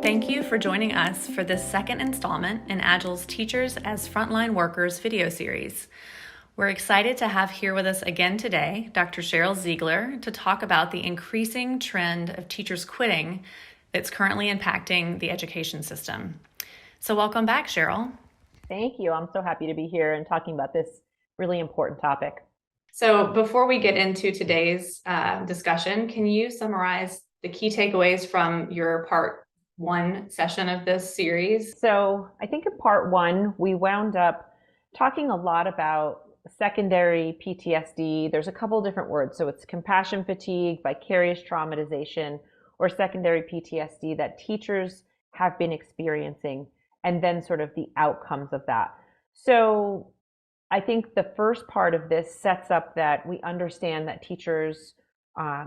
Thank you for joining us for this second installment in Agile's Teachers as Frontline Workers video series. We're excited to have here with us again today Dr. Sheryl Ziegler to talk about the increasing trend of teachers quitting that's currently impacting the education system. So welcome back, Sheryl. Thank you. I'm so happy to be here and talking about this really important topic. So before we get into today's discussion, can you summarize the key takeaways from your part one session of this series? So I think in part one, we wound up talking a lot about secondary PTSD. There's a couple different words. So it's compassion fatigue, vicarious traumatization, or secondary PTSD that teachers have been experiencing, and then sort of the outcomes of that. So I think the first part of this sets up that we understand that teachers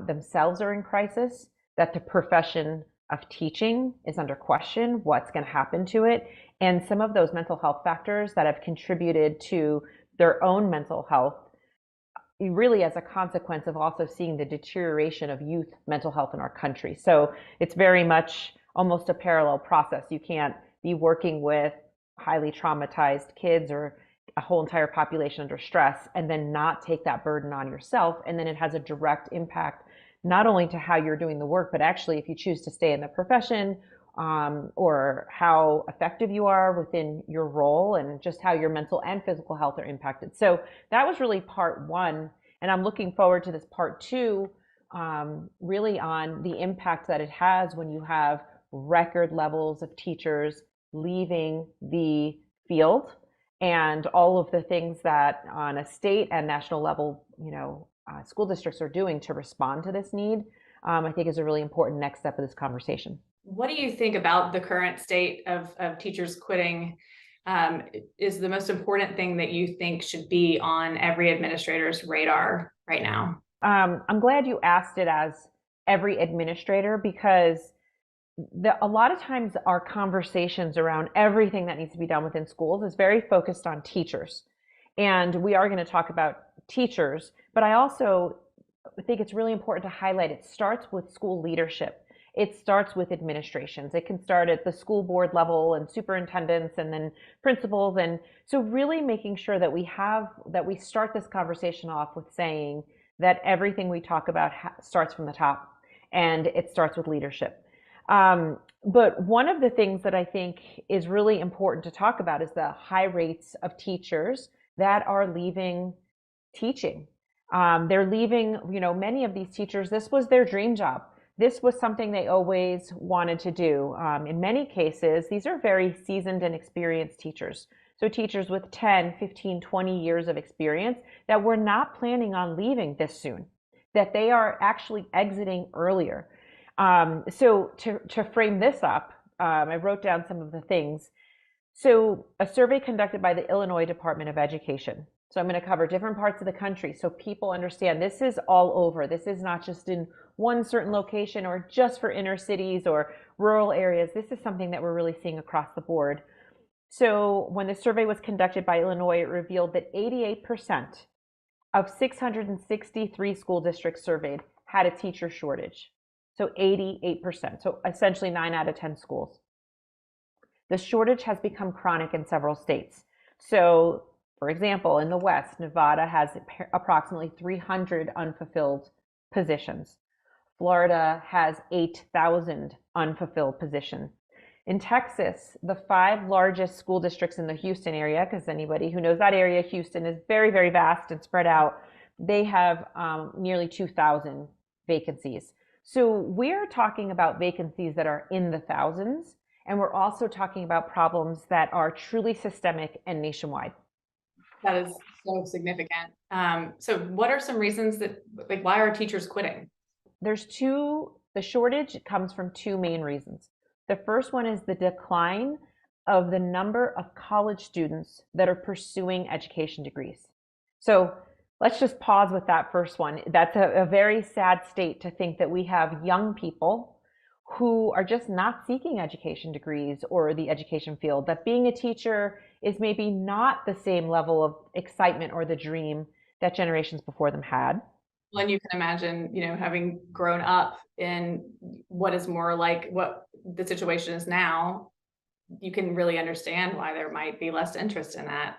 themselves are in crisis, that the profession of teaching is under question, what's going to happen to it, and some of those mental health factors that have contributed to their own mental health, really as a consequence of also seeing the deterioration of youth mental health in our country. So it's very much almost a parallel process. You can't be working with highly traumatized kids or a whole entire population under stress and then not take that burden on yourself. And then it has a direct impact not only to how you're doing the work, but actually if you choose to stay in the profession, or how effective you are within your role, and just how your mental and physical health are impacted. So that was really part one. And I'm looking forward to this part two, really on the impact that it has when you have record levels of teachers leaving the field, and all of the things that on a state and national level, school districts are doing to respond to this need, I think is a really important next step of this conversation. What do you think about the current state of teachers quitting? Is the most important thing that you think should be on every administrator's radar right now? I'm glad you asked it as every administrator, because a lot of times our conversations around everything that needs to be done within schools is very focused on teachers. And we are going to talk about teachers, but I also think it's really important to highlight it starts with school leadership. It starts with administrations. It can start at the school board level and superintendents and then principals. And so really making sure that we start this conversation off with saying that everything we talk about starts from the top, and it starts with leadership. But one of the things that I think is really important to talk about is the high rates of teachers that are leaving teaching. They're leaving, many of these teachers, this was their dream job. This was something they always wanted to do. In many cases, these are very seasoned and experienced teachers. So teachers with 10, 15, 20 years of experience that were not planning on leaving this soon, that they are actually exiting earlier. So to frame this up, I wrote down some of the things. So a survey conducted by the Illinois Department of Education. So I'm going to cover different parts of the country so people understand this is all over. This is not just in one certain location or just for inner cities or rural areas. This is something that we're really seeing across the board. So when the survey was conducted by Illinois, it revealed that 88% of 663 school districts surveyed had a teacher shortage. So 88%, so essentially 9 out of 10 schools. The shortage has become chronic in several states. So, for example, in the West, Nevada has approximately 300 unfulfilled positions. Florida has 8,000 unfulfilled positions. In Texas, the 5 largest school districts in the Houston area, because anybody who knows that area, Houston is very, very vast and spread out, they have nearly 2,000 vacancies. So we're talking about vacancies that are in the thousands, and we're also talking about problems that are truly systemic and nationwide. That is so significant. So what are some reasons that, why are teachers quitting? The shortage comes from 2 main reasons. The first one is the decline of the number of college students that are pursuing education degrees. So let's just pause with that first one. That's a very sad state to think that we have young people who are just not seeking education degrees or the education field, that being a teacher is maybe not the same level of excitement or the dream that generations before them had. Well, and you can imagine, having grown up in what is more like what the situation is now, you can really understand why there might be less interest in that.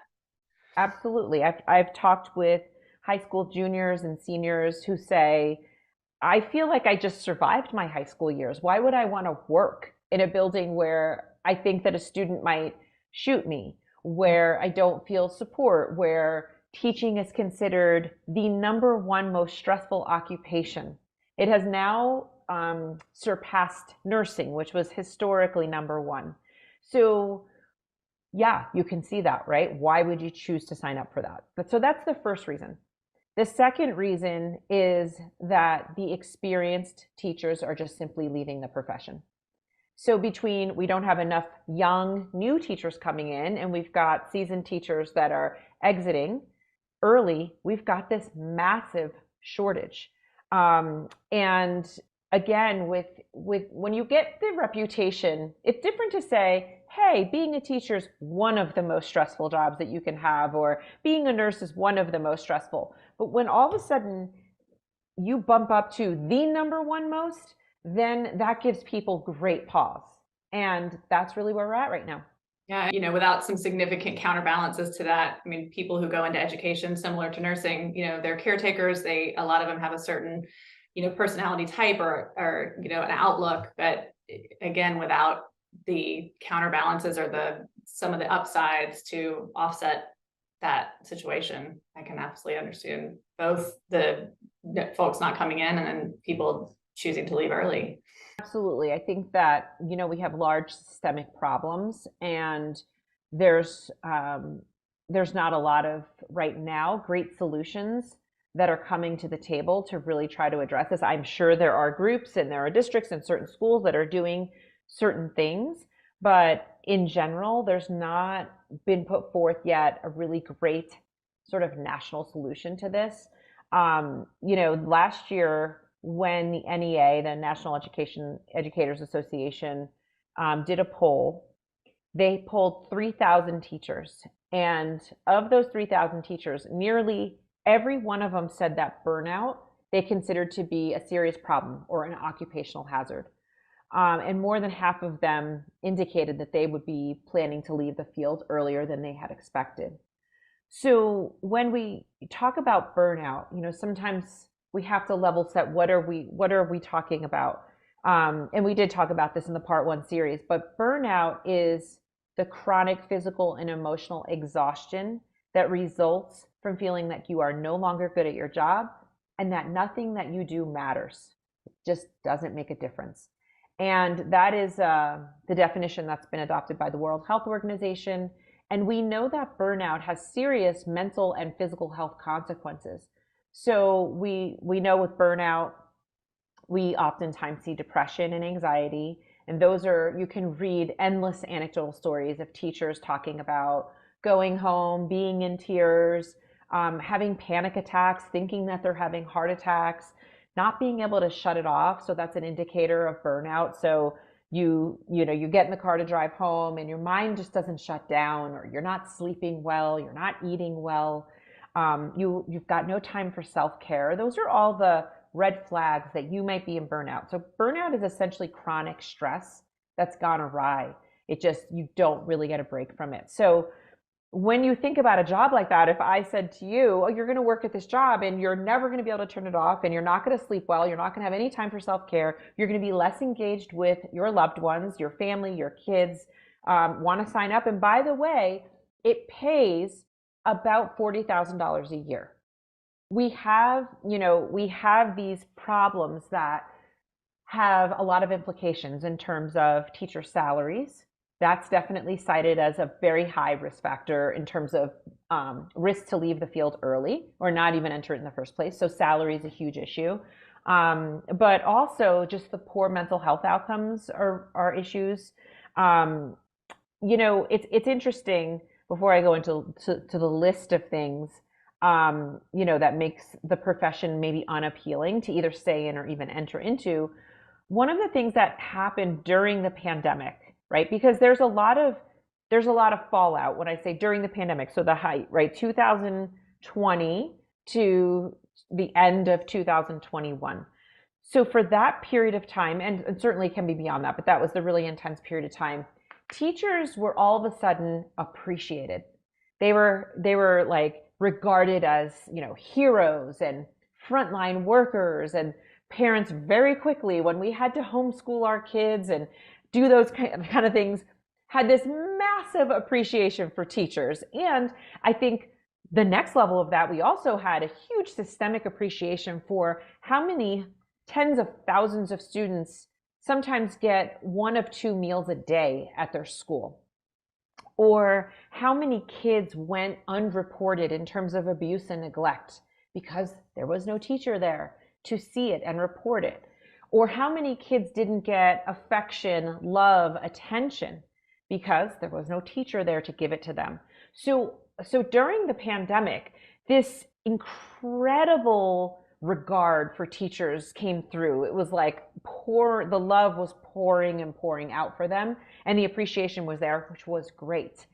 Absolutely. I've talked with high school juniors and seniors who say, I feel like I just survived my high school years. Why would I want to work in a building where I think that a student might shoot me, where I don't feel support, where teaching is considered the number one most stressful occupation? It has now surpassed nursing, which was historically number one. So yeah, you can see that, right? Why would you choose to sign up for that? So that's the first reason. The second reason is that the experienced teachers are just simply leaving the profession. So between we don't have enough young new teachers coming in and we've got seasoned teachers that are exiting early, we've got this massive shortage. And again, with when you get the reputation, it's different to say, hey, being a teacher is one of the most stressful jobs that you can have, or being a nurse is one of the most stressful. But when all of a sudden you bump up to the number one most, then that gives people great pause. And that's really where we're at right now. Yeah, without some significant counterbalances to that, I mean, people who go into education similar to nursing, they're caretakers. A lot of them have a certain, personality type or an outlook. But again, without the counterbalances or some of the upsides to offset that situation, I can absolutely understand both the folks not coming in and then people choosing to leave early. Absolutely. I think that, we have large systemic problems and there's not a lot of right now great solutions that are coming to the table to really try to address this. I'm sure there are groups and there are districts and certain schools that are doing certain things, but in general, there's not been put forth yet a really great sort of national solution to this. Last year when the NEA, the National Educators Association, did a poll, they polled 3,000 teachers. And of those 3,000 teachers, nearly every one of them said that burnout they considered to be a serious problem or an occupational hazard. And more than half of them indicated that they would be planning to leave the field earlier than they had expected. So when we talk about burnout, sometimes we have to level set what are we talking about? And we did talk about this in the part one series, but burnout is the chronic physical and emotional exhaustion that results from feeling that you are no longer good at your job and that nothing that you do matters. It just doesn't make a difference. And that is the definition that's been adopted by the World Health Organization. And we know that burnout has serious mental and physical health consequences. So we know with burnout, we oftentimes see depression and anxiety. And those are, you can read endless anecdotal stories of teachers talking about going home, being in tears, having panic attacks, thinking that they're having heart attacks, not being able to shut it off. So that's an indicator of burnout. So you get in the car to drive home and your mind just doesn't shut down, or you're not sleeping well, you're not eating well, you've got no time for self-care. Those are all the red flags that you might be in burnout. So burnout is essentially chronic stress that's gone awry. You don't really get a break from it. So when you think about a job like that, if I said to you, oh, you're going to work at this job and you're never going to be able to turn it off and you're not going to sleep well, you're not going to have any time for self-care, you're going to be less engaged with your loved ones, your family, your kids, want to sign up. And by the way, it pays about $40,000 a year. We have these problems that have a lot of implications in terms of teacher salaries. That's definitely cited as a very high risk factor in terms of risk to leave the field early or not even enter it in the first place. So salary is a huge issue. But also just the poor mental health outcomes are issues. It's interesting, before I go into the list of things, that makes the profession maybe unappealing to either stay in or even enter into. One of the things that happened during the pandemic, right? Because there's a lot of fallout when I say during the pandemic. So the height, right? 2020 to the end of 2021. So for that period of time, and certainly can be beyond that, but that was the really intense period of time, teachers were all of a sudden appreciated. They were like regarded as, heroes and frontline workers, and parents very quickly, when we had to homeschool our kids and do those kind of things, had this massive appreciation for teachers. And I think the next level of that, we also had a huge systemic appreciation for how many tens of thousands of students sometimes get one of two meals a day at their school, or how many kids went unreported in terms of abuse and neglect because there was no teacher there to see it and report it, or how many kids didn't get affection, love, attention because there was no teacher there to give it to them. So during the pandemic, this incredible regard for teachers came through. It was like the love was pouring and pouring out for them, and the appreciation was there, which was great.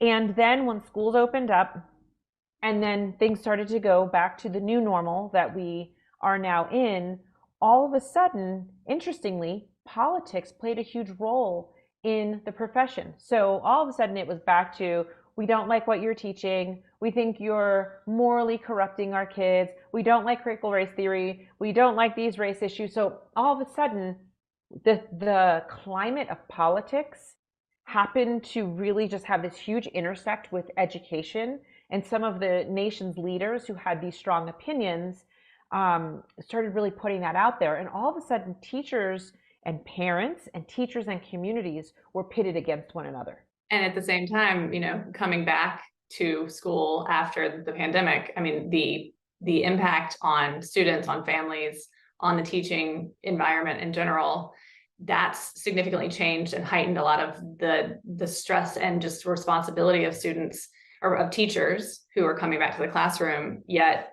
And then when schools opened up, and then things started to go back to the new normal that we are now in, all of a sudden, interestingly, politics played a huge role in the profession. So all of a sudden it was back to, we don't like what you're teaching. We think you're morally corrupting our kids. We don't like critical race theory. We don't like these race issues. So all of a sudden, the climate of politics happened to really just have this huge intersect with education. And some of the nation's leaders who had these strong opinions started really putting that out there. And all of a sudden, teachers and parents and teachers and communities were pitted against one another. And at the same time, coming back to school after the pandemic, I mean, the impact on students, on families, on the teaching environment in general, that's significantly changed and heightened a lot of the stress and just responsibility of students or of teachers who are coming back to the classroom, yet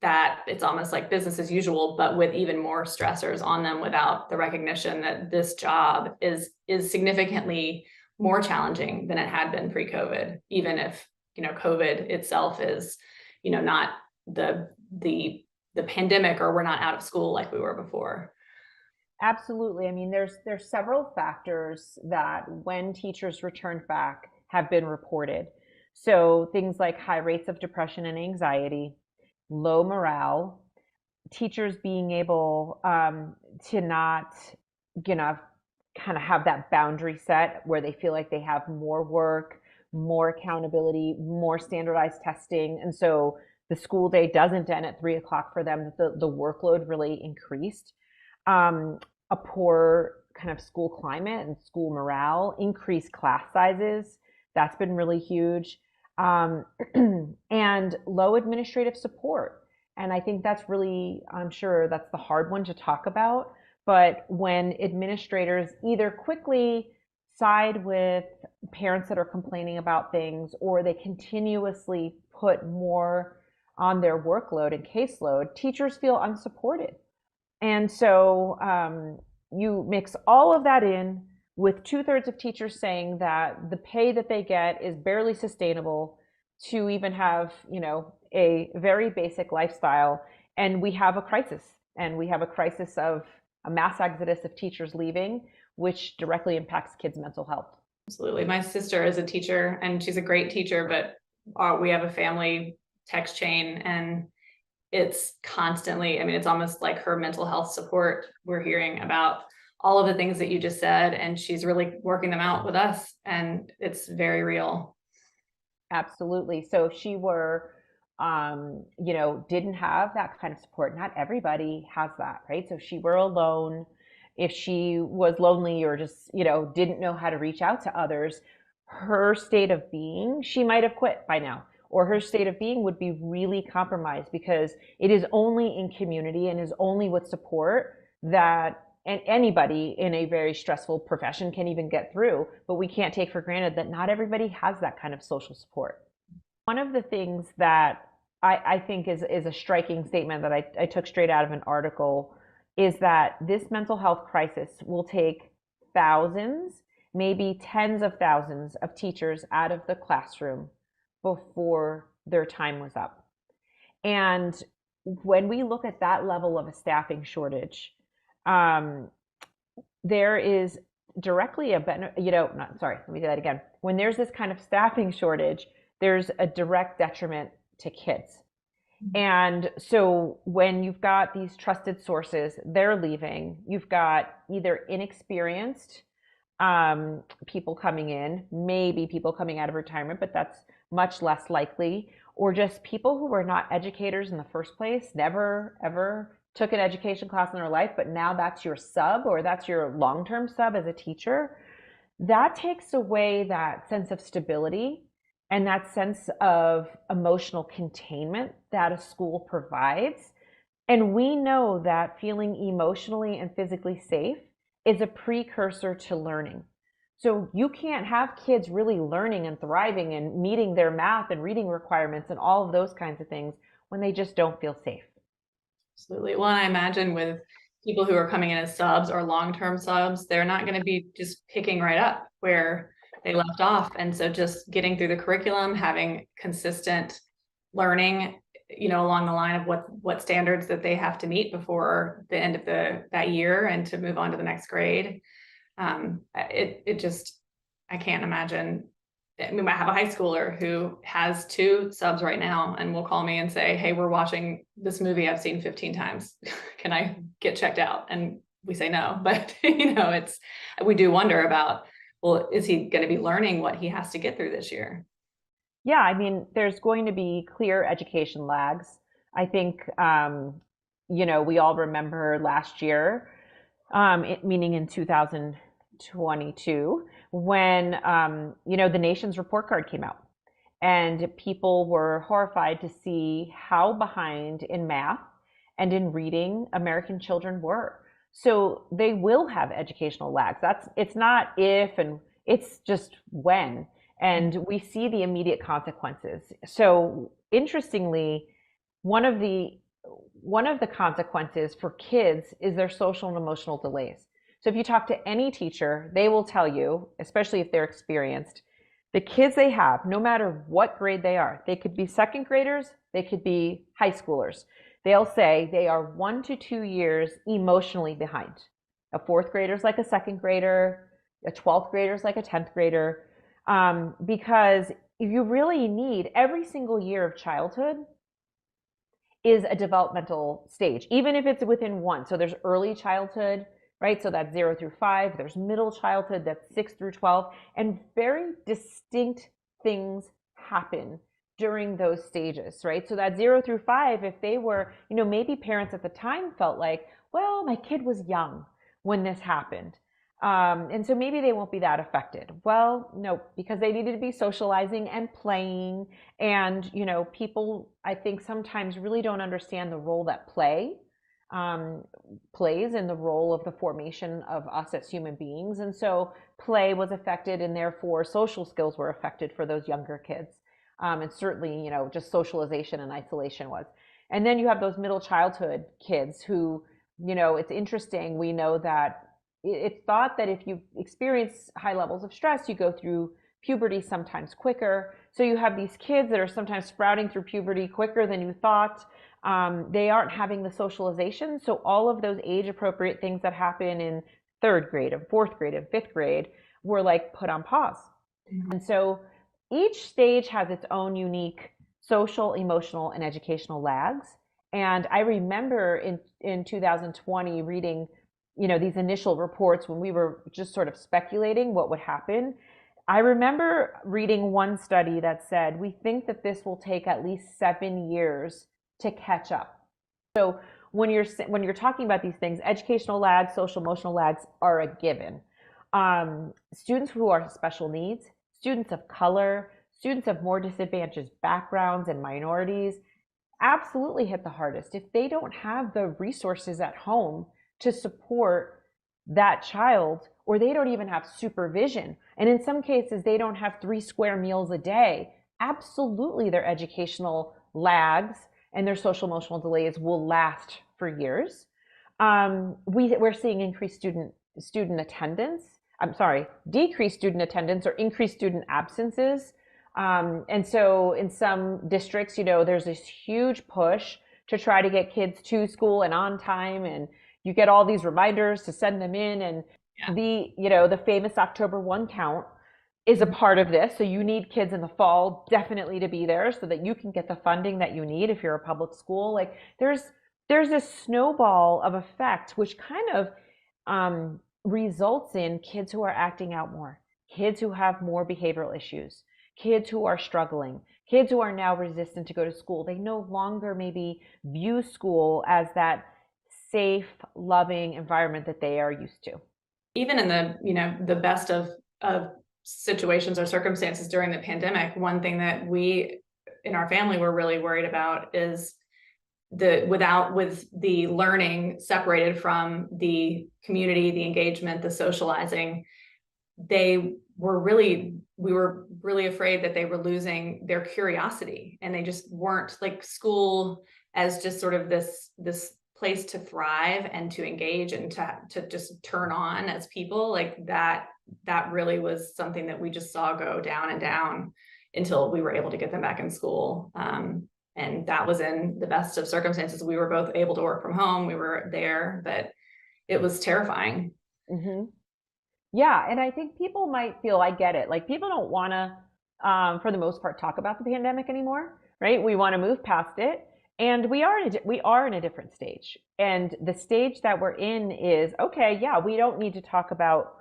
that it's almost like business as usual, but with even more stressors on them, without the recognition that this job is significantly more challenging than it had been pre-COVID, even if, COVID itself is, not the pandemic, or we're not out of school like we were before. Absolutely. I mean, there's several factors that when teachers return back have been reported. So things like high rates of depression and anxiety, low morale, teachers being able to not, kind of have that boundary set where they feel like they have more work, more accountability, more standardized testing. And so the school day doesn't end at 3:00 for them, that the workload really increased. A poor kind of school climate and school morale, increased class sizes, that's been really huge. And low administrative support. And I think that's really, I'm sure that's the hard one to talk about. But when administrators either quickly side with parents that are complaining about things, or they continuously put more on their workload and caseload, teachers feel unsupported. And so you mix all of that in with 2/3 of teachers saying that the pay that they get is barely sustainable to even have, a very basic lifestyle. And we have a crisis. And we have a crisis of a mass exodus of teachers leaving, which directly impacts kids' mental health. Absolutely. My sister is a teacher, and she's a great teacher, but we have a family text chain, and it's constantly, it's almost like her mental health support. We're hearing about all of the things that you just said, and she's really working them out with us, and it's very real. Absolutely. So if she were, didn't have that kind of support, not everybody has that, right? So if she were alone, if she was lonely, or just, didn't know how to reach out to others, her state of being, she might have quit by now, or her state of being would be really compromised, because it is only in community and is only with support that anybody in a very stressful profession can even get through. But we can't take for granted that not everybody has that kind of social support. One of the things that I think is a striking statement that I took straight out of an article is that this mental health crisis will take thousands, maybe tens of thousands of teachers out of the classroom before their time was up. And when we look at that level of a staffing shortage, um, there is directly a not sorry, let me do that again. When there's this kind of staffing shortage, there's a direct detriment to kids. And so when you've got these trusted sources, they're leaving. You've got either inexperienced people coming in, maybe people coming out of retirement, but that's much less likely, or just people who were not educators in the first place, never ever took an education class in their life, but now that's your sub or that's your long-term sub as a teacher. That takes away that sense of stability and that sense of emotional containment that a school provides. And we know that feeling emotionally and physically safe is a precursor to learning. So you can't have kids really learning and thriving and meeting their math and reading requirements and all of those kinds of things when they just don't feel safe. Absolutely. Well, and I imagine with people who are coming in as subs or long-term subs, they're not going to be just picking right up where they left off. And so just getting through the curriculum, having consistent learning, along the line of what standards that they have to meet before the end of that year and to move on to the next grade. I can't imagine. We might have a high schooler who has 2 subs right now and will call me and say, hey, we're watching this movie I've seen 15 times. Can I get checked out? And we say no, but we do wonder about, well, is he going to be learning what he has to get through this year? Yeah, I mean, there's going to be clear education lags. I think, we all remember last year, meaning in 2022, when, the nation's report card came out. And people were horrified to see how behind in math and in reading American children were. So they will have educational lags. It's not if, and it's just when. And we see the immediate consequences. So interestingly, one of the consequences for kids is their social and emotional delays. So if you talk to any teacher, they will tell you, especially if they're experienced, the kids they have, no matter what grade they are, they could be second graders, they could be high schoolers. They'll say they are 1 to 2 years emotionally behind. A 4th grader is like a 2nd grader, a 12th grader is like a 10th grader. Because you really need every single year of childhood is a developmental stage, even if it's within one. So there's early childhood, right? So that's 0 through 5. There's middle childhood, that's 6 through 12. And very distinct things happen during those stages, right? So that 0 through 5, if they were, maybe parents at the time felt like, well, my kid was young when this happened. And so maybe they won't be that affected. Well, no, because they needed to be socializing and playing. And, people, I think, sometimes really don't understand the role that play plays in the role of the formation of us as human beings. And so play was affected, and therefore social skills were affected for those younger kids. And certainly, just socialization and isolation was. And then you have those middle childhood kids who, it's interesting. We know that it's thought that if you experience high levels of stress, you go through puberty sometimes quicker. So you have these kids that are sometimes sprouting through puberty quicker than you thought. They aren't having the socialization. So all of those age appropriate things that happen in 3rd grade and 4th grade and 5th grade were like put on pause. Mm-hmm. And so each stage has its own unique social, emotional, and educational lags. And I remember in 2020 reading these initial reports when we were just sort of speculating what would happen. I remember reading one study that said, we think that this will take at least 7 years to catch up. So when you're talking about these things, educational lags, social emotional lags are a given. Students who are special needs, students of color, students of more disadvantaged backgrounds and minorities absolutely hit the hardest. If they don't have the resources at home to support that child, or they don't even have supervision. And in some cases, they don't have 3 square meals a day. Absolutely, their educational lags and their social emotional delays will last for years. We're seeing increased decreased student attendance or increased student absences And so in some districts, there's this huge push to try to get kids to school and on time, and you get all these reminders to send them in, and Yeah. the famous October 1 count is a part of this. So you need kids in the fall definitely to be there so that you can get the funding that you need if you're a public school. Like there's this snowball of effect which kind of results in kids who are acting out more, kids who have more behavioral issues, kids who are struggling, kids who are now resistant to go to school. They no longer maybe view school as that safe, loving environment that they are used to. Even in the best of situations or circumstances during the pandemic, one thing that we in our family were really worried about is with the learning separated from the community, the engagement, the socializing, we were really afraid that they were losing their curiosity, and they just weren't like school as just sort of this place to thrive and to engage and to just turn on as people. Like that really was something that we just saw go down and down until we were able to get them back in school. And that was in the best of circumstances. We were both able to work from home. We were there, but it was terrifying. Mm-hmm. Yeah, and I think people might feel, I get it. Like people don't want to, for the most part, talk about the pandemic anymore, right? We want to move past it, and we are in a different stage. And the stage that we're in is okay. Yeah, we don't need to talk about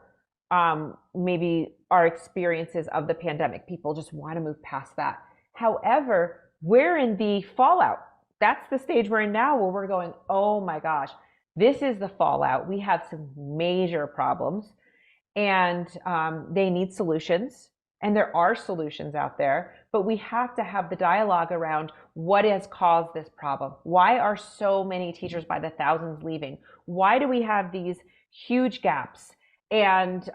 maybe our experiences of the pandemic. People just want to move past that. However, we're in the fallout. That's the stage we're in now, where we're going, oh my gosh, this is the fallout. We have some major problems, and they need solutions, and there are solutions out there, but we have to have the dialogue around what has caused this problem. Why are so many teachers by the thousands leaving? Why do we have these huge gaps? And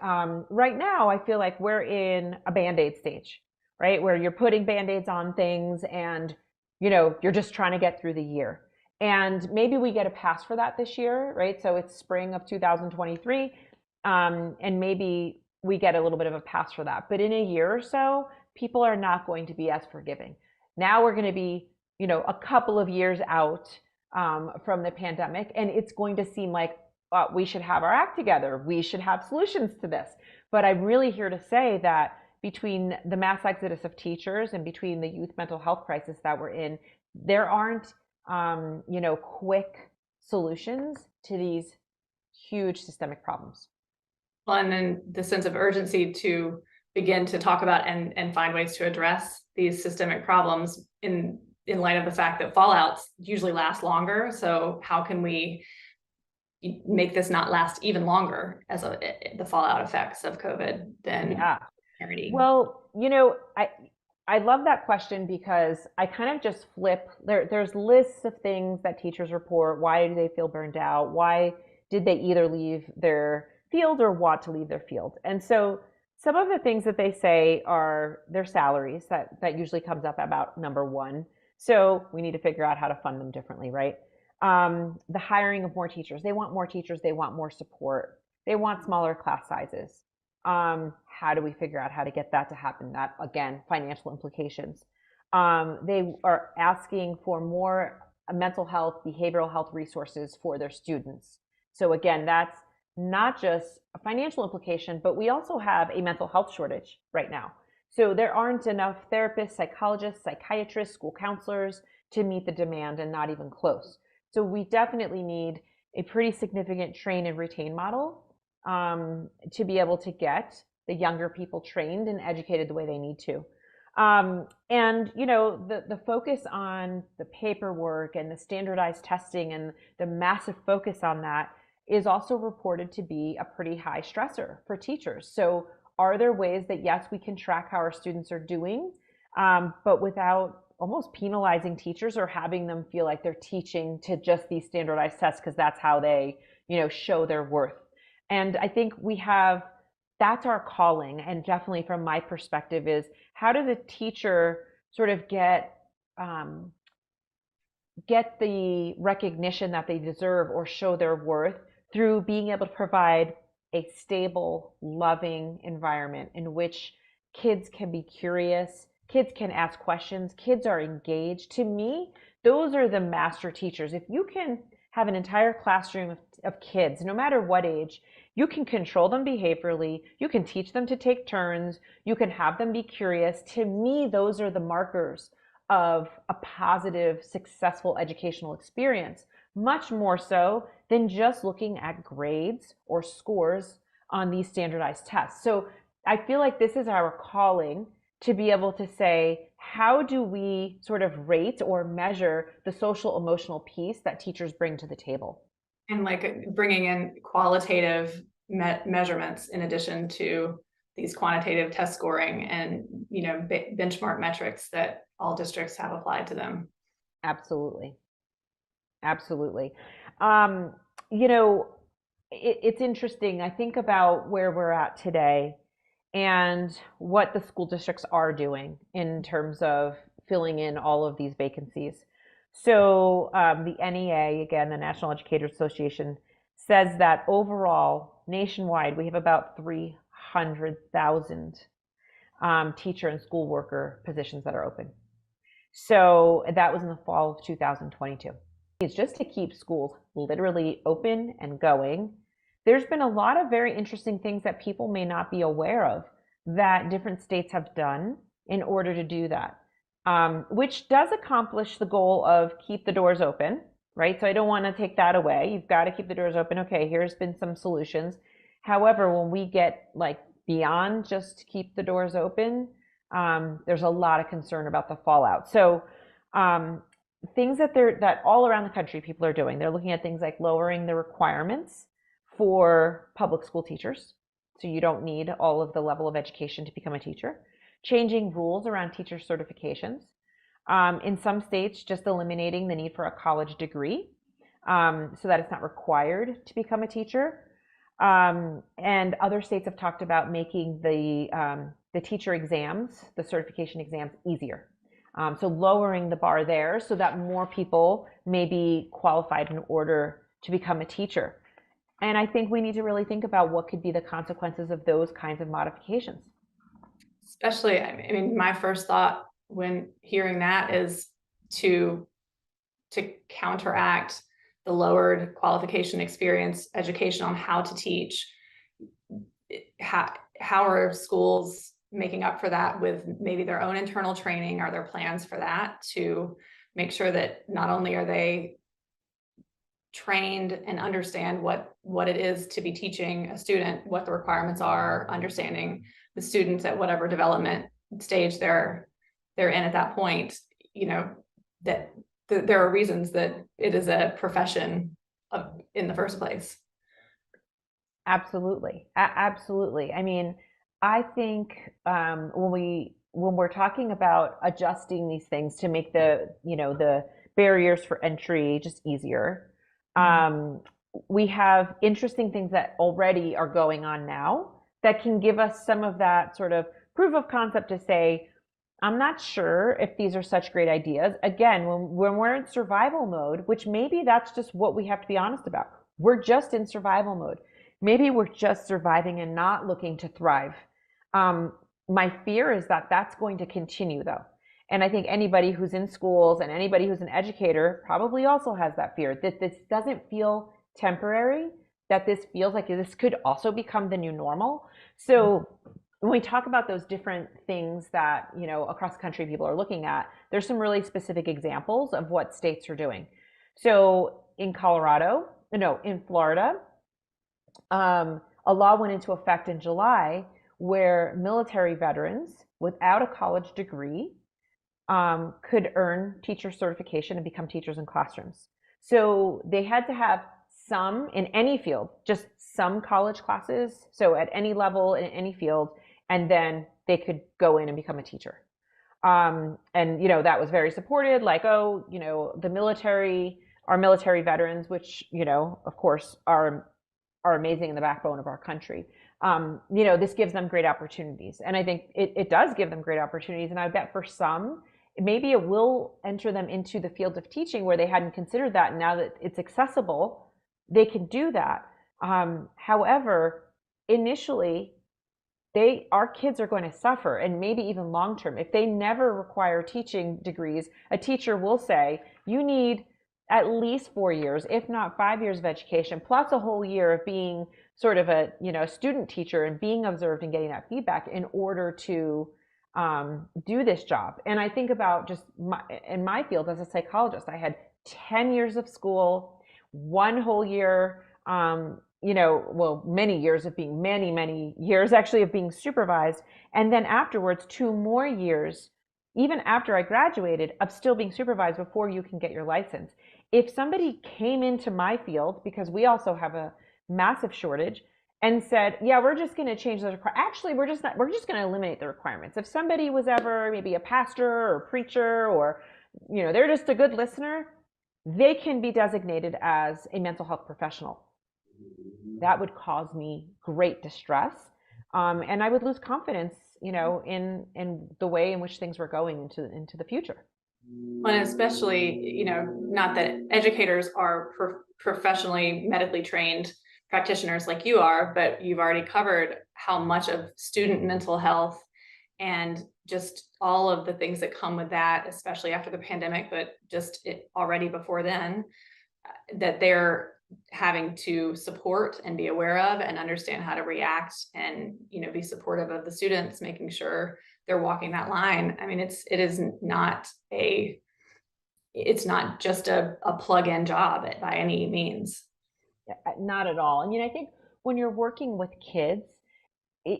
right now I feel like we're in a Band-Aid stage, right, where you're putting Band-Aids on things, and you're just trying to get through the year. And maybe we get a pass for that this year, right? So it's spring of 2023. And maybe we get a little bit of a pass for that. But in a year or so, people are not going to be as forgiving. Now we're going to be, a couple of years out from the pandemic, and it's going to seem like we should have our act together. We should have solutions to this. But I'm really here to say that between the mass exodus of teachers and between the youth mental health crisis that we're in, there aren't, quick solutions to these huge systemic problems. Well, and then the sense of urgency to begin to talk about and find ways to address these systemic problems in light of the fact that fallouts usually last longer. So how can we make this not last even longer as the fallout effects of COVID than parity? Well, I love that question, because I kind of just flip. There's lists of things that teachers report. Why do they feel burned out? Why did they either leave their field or want to leave their field? And so some of the things that they say are their salaries. That usually comes up about number one. So we need to figure out how to fund them differently, right? The hiring of more teachers. They want more teachers. They want more support. They want smaller class sizes. How do we figure out how to get that to happen? That, again, financial implications. They are asking for more mental health, behavioral health resources for their students. So again, that's not just a financial implication, but we also have a mental health shortage right now. So there aren't enough therapists, psychologists, psychiatrists, school counselors to meet the demand, and not even close. So we definitely need a pretty significant train and retain model to be able to get the younger people trained and educated the way they need to. And the focus on the paperwork and the standardized testing and the massive focus on that is also reported to be a pretty high stressor for teachers. So are there ways that, yes, we can track how our students are doing, but without almost penalizing teachers or having them feel like they're teaching to just these standardized tests because that's how they, show their worth. And I think that's our calling. And definitely from my perspective is, how does a teacher sort of get the recognition that they deserve or show their worth through being able to provide a stable, loving environment in which kids can be curious, Kids can ask questions. Kids are engaged. To me, those are the master teachers. If you can have an entire classroom of kids, no matter what age, you can control them behaviorally. You can teach them to take turns. You can have them be curious. To me, those are the markers of a positive, successful educational experience, much more so than just looking at grades or scores on these standardized tests. So I feel like this is our calling to be able to say, how do we sort of rate or measure the social emotional piece that teachers bring to the table? And like bringing in qualitative measurements in addition to these quantitative test scoring and, benchmark metrics that all districts have applied to them. Absolutely. Absolutely. Um, you know, it's interesting. I think about where we're at today and what the school districts are doing in terms of filling in all of these vacancies. So the NEA, again, the National Educators Association, says that overall, nationwide, we have about 300,000 teacher and school worker positions that are open. So that was in the fall of 2022. It's just to keep schools literally open and going. There's been a lot of very interesting things that people may not be aware of that different states have done in order to do that, which does accomplish the goal of keep the doors open, right? So I don't want to take that away. You've got to keep the doors open. Okay, here's been some solutions. However, when we get like beyond just keep the doors open, there's a lot of concern about the fallout. So things that all around the country people are doing, they're looking at things like lowering the requirements for public school teachers. So you don't need all of the level of education to become a teacher. Changing rules around teacher certifications. In some states, just eliminating the need for a college degree so that it's not required to become a teacher. And other states have talked about making the teacher exams, the certification exams, easier. So lowering the bar there so that more people may be qualified in order to become a teacher. And I think we need to really think about what could be the consequences of those kinds of modifications. Especially, I mean, my first thought when hearing that is to counteract the lowered qualification experience education on how to teach. How are schools making up for that with maybe their own internal training? Are there plans for that to make sure that not only are they trained and understand what it is to be teaching a student, what the requirements are, understanding the students at whatever development stage they're in at that point, that there are reasons that it is a profession in the first place. Absolutely. Absolutely. I mean, I think when we're talking about adjusting these things to make the barriers for entry just easier, we have interesting things that already are going on now that can give us some of that sort of proof of concept to say, I'm not sure if these are such great ideas. Again, when we're in survival mode, which maybe that's just what we have to be honest about. We're just in survival mode. Maybe we're just surviving and not looking to thrive. My fear is that that's going to continue though. And I think anybody who's in schools and anybody who's an educator probably also has that fear that this doesn't feel temporary, that this feels like this could also become the new normal. So when we talk about those different things that, across the country people are looking at, there's some really specific examples of what states are doing. So in Florida, a law went into effect in July where military veterans without a college degree could earn teacher certification and become teachers in classrooms. So they had to have some in any field, just some college classes. So at any level in any field, and then they could go in and become a teacher. And that was very supported. Like, the military, our military veterans, which of course are amazing and the backbone of our country. This gives them great opportunities, and I think it does give them great opportunities. And I bet for some, maybe it will enter them into the field of teaching where they hadn't considered that. And now that it's accessible, they can do that. However, initially, our kids are going to suffer, and maybe even long term. If they never require teaching degrees, a teacher will say, you need at least 4 years, if not 5 years of education, plus a whole year of being sort of a, student teacher and being observed and getting that feedback in order to do this job. And I think about just in my field as a psychologist, I had 10 years of school, one whole year, many years of being, many years actually of being supervised. And then afterwards, 2 more years, even after I graduated, of still being supervised before you can get your license. If somebody came into my field, because we also have a massive shortage, and said, yeah, we're just going to change those requirements. Actually, we're just going to eliminate the requirements. If somebody was ever maybe a pastor or a preacher, or, they're just a good listener, they can be designated as a mental health professional. That would cause me great distress. And I would lose confidence, in the way in which things were going into the future. And especially, not that educators are professionally medically trained practitioners like you are, but you've already covered how much of student mental health and just all of the things that come with that, especially after the pandemic, but just already before then, that they're having to support and be aware of and understand how to react and, be supportive of the students, making sure they're walking that line. I mean, it's not just a plug-in job by any means. Not at all. I mean, I think when you're working with kids,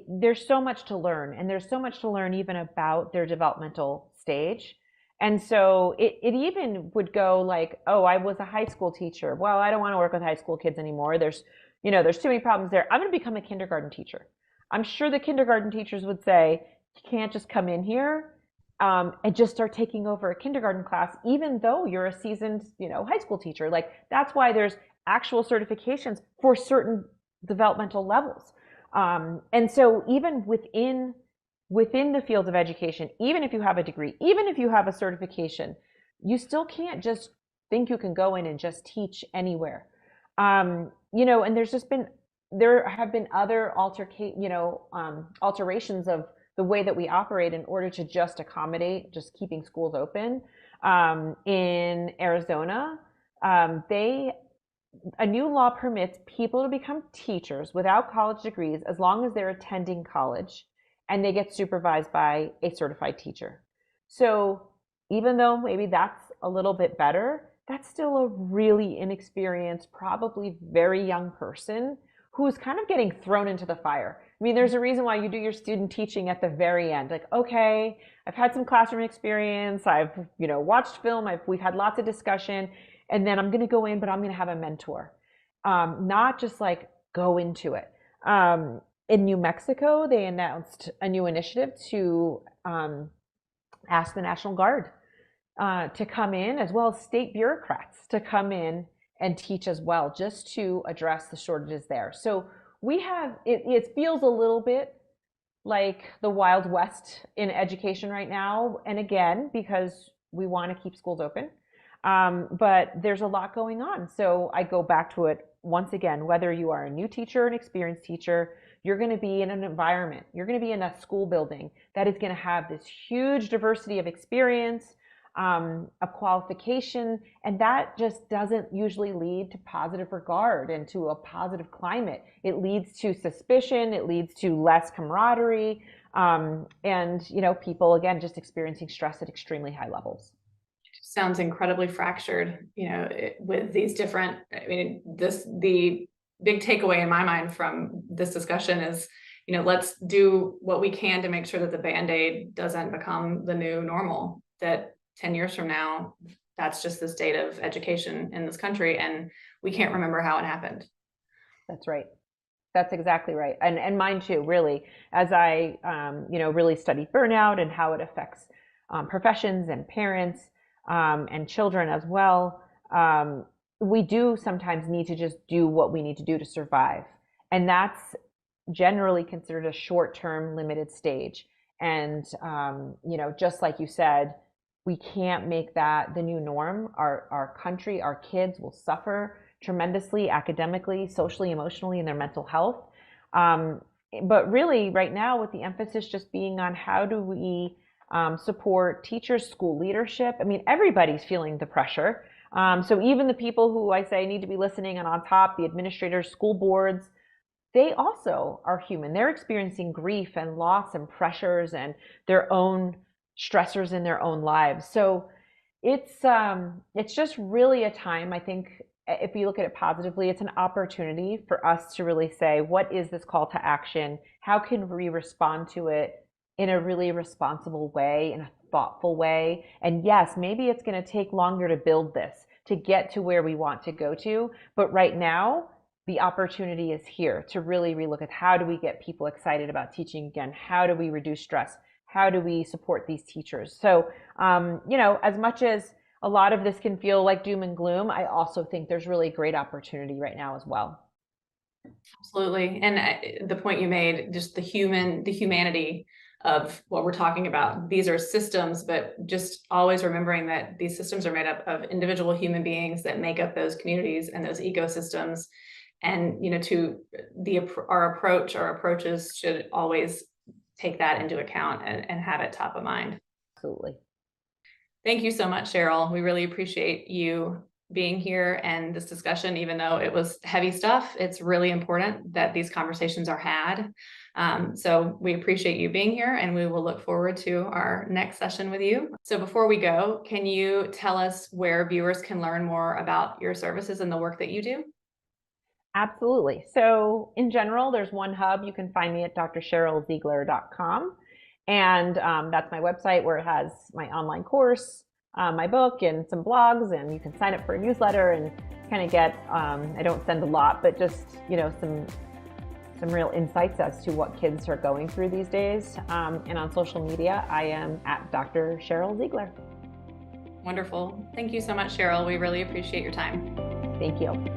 there's so much to learn, and there's so much to learn even about their developmental stage. And so it even would go like, oh, I was a high school teacher. Well, I don't want to work with high school kids anymore. There's too many problems there. I'm going to become a kindergarten teacher. I'm sure the kindergarten teachers would say, you can't just come in here and just start taking over a kindergarten class, even though you're a seasoned, high school teacher. Like, that's why there's actual certifications for certain developmental levels. And so even within the field of education, even if you have a degree, even if you have a certification, you still can't just think you can go in and just teach anywhere. And there have been other alterations of the way that we operate in order to just accommodate just keeping schools open. In Arizona, a new law permits people to become teachers without college degrees as long as they're attending college and they get supervised by a certified teacher. So even though maybe that's a little bit better, that's still a really inexperienced, probably very young person who's kind of getting thrown into the fire. I mean, there's a reason why you do your student teaching at the very end. Like, okay, I've had some classroom experience, I've watched film, we've had lots of discussion, and then I'm going to go in, but I'm going to have a mentor, not just like go into it. In New Mexico, they announced a new initiative to ask the National Guard to come in, as well as state bureaucrats to come in and teach as well, just to address the shortages there. So we have, it feels a little bit like the Wild West in education right now. And again, because we want to keep schools open. But there's a lot going on. So I go back to it once again, whether you are a new teacher or an experienced teacher, you're going to be in an environment, you're going to be in a school building that is going to have this huge diversity of experience, of qualification, and that just doesn't usually lead to positive regard and to a positive climate. It leads to suspicion, it leads to less camaraderie, and people, again, just experiencing stress at extremely high levels. Sounds incredibly fractured, with these different, the big takeaway in my mind from this discussion is, let's do what we can to make sure that the Band-Aid doesn't become the new normal, that 10 years from now, that's just the state of education in this country, and we can't remember how it happened. That's right. That's exactly right. And mine too, really, as I, really study burnout and how it affects professions and parents, and children as well. We do sometimes need to just do what we need to do to survive. And that's generally considered a short-term limited stage. And, just like you said, we can't make that the new norm. Our country, our kids will suffer tremendously academically, socially, emotionally, in their mental health. But really, right now, with the emphasis just being on how do we support teachers, school leadership. I mean, everybody's feeling the pressure. So even the people who I say need to be listening and on top, the administrators, school boards, they also are human. They're experiencing grief and loss and pressures and their own stressors in their own lives. So it's just really a time, I think, if you look at it positively, it's an opportunity for us to really say, what is this call to action? How can we respond to it in a really responsible way, in a thoughtful way? And yes, maybe it's going to take longer to build this, to get to where we want to go to. But right now, the opportunity is here to really relook at how do we get people excited about teaching again? How do we reduce stress? How do we support these teachers? So, as much as a lot of this can feel like doom and gloom, I also think there's really great opportunity right now as well. Absolutely. And the point you made, just the humanity of what we're talking about. These are systems, but just always remembering that these systems are made up of individual human beings that make up those communities and those ecosystems. And, our approaches should always take that into account and have it top of mind. Absolutely. Thank you so much, Sheryl. We really appreciate you being here and this discussion. Even though it was heavy stuff, it's really important that these conversations are had. So we appreciate you being here, and we will look forward to our next session with you. So before we go, can you tell us where viewers can learn more about your services and the work that you do? Absolutely. So in general, there's one hub. You can find me at drsherylziegler.com. And that's my website where it has my online course, my book, and some blogs. And you can sign up for a newsletter and kind of get, I don't send a lot, but just, some real insights as to what kids are going through these days. And on social media, I am at Dr. Sheryl Ziegler. Wonderful. Thank you so much, Sheryl. We really appreciate your time. Thank you.